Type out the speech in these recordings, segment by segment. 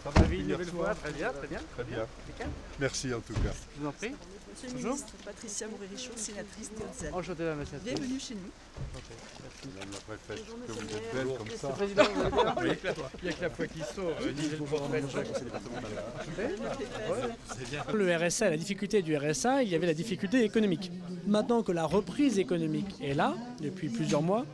Ça va, Une nouvelle fois, très bien, très bien. Très bien. Nickel. Merci en tout cas. Je vous en prie. Monsieur le Bonjour. ministre, Patricia Mouré-Richaud, sénatrice des Hautes-Alpes. Enchanté, madame la sénatrice. Bienvenue chez nous. Enchanté, merci. Madame la préfète, Bonjour, que monsieur vous le êtes maire. belle comme Monsieur ça. le Président, vous allez bien? Il n'y a que la foi qui sauve. Disait le grand Belge. Le RSA, la difficulté du RSA, il y avait la difficulté économique. Maintenant que la reprise économique est là, depuis plusieurs mois,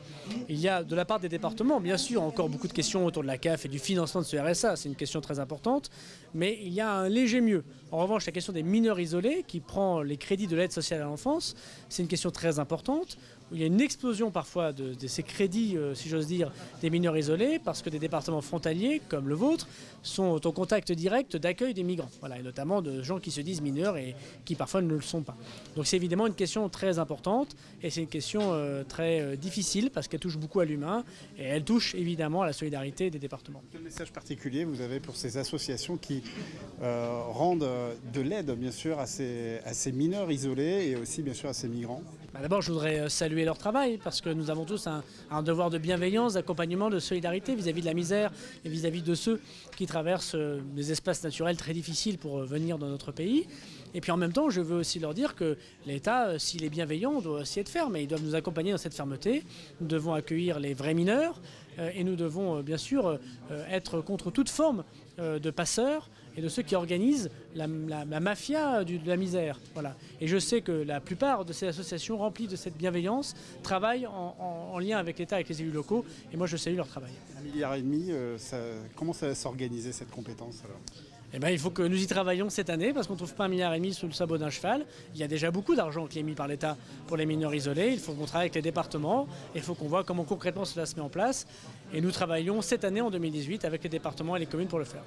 il y a de la part des départements, bien sûr, encore beaucoup de questions autour de la CAF et du financement de ce RSA, c'est une question très importante, mais il y a un léger mieux. En revanche, la question des mineurs isolés, qui prend les crédits de l'aide sociale à l'enfance, c'est une question très importante. Il y a une explosion parfois de ces crédits, si j'ose dire, des mineurs isolés, parce que des départements frontaliers, comme le vôtre, sont au contact direct d'accueil des migrants. Voilà, et notamment de gens qui se disent mineurs et qui parfois ne le sont pas. Donc c'est évidemment une question très importante, et c'est une question très difficile, parce qu'elle touche beaucoup à l'humain, et elle touche évidemment à la solidarité des départements. Quel message particulier vous avez pour ces associations qui rendent de l'aide, bien sûr, à ces mineurs isolés et aussi, bien sûr, à ces migrants? D'abord, je voudrais saluer leur travail parce que nous avons tous un devoir de bienveillance, d'accompagnement, de solidarité vis-à-vis de la misère et vis-à-vis de ceux qui traversent des espaces naturels très difficiles pour venir dans notre pays. Et puis en même temps, je veux aussi leur dire que l'État, s'il est bienveillant, doit aussi être ferme et ils doivent nous accompagner dans cette fermeté. Nous devons accueillir les vrais mineurs et nous devons bien sûr être contre toute forme de passeurs et de ceux qui organisent la mafia de la misère. Voilà. Et je sais que la plupart de ces associations remplies de cette bienveillance travaillent en lien avec l'État, avec les élus locaux, et moi je salue leur travail. 1,5 milliard, comment ça va s'organiser cette compétence alors? Eh bien, il faut que nous y travaillions cette année parce qu'on ne trouve pas 1,5 milliard sous le sabot d'un cheval. Il y a déjà beaucoup d'argent qui est mis par l'État pour les mineurs isolés. Il faut qu'on travaille avec les départements et il faut qu'on voit comment concrètement cela se met en place. Et nous travaillons cette année en 2018 avec les départements et les communes pour le faire.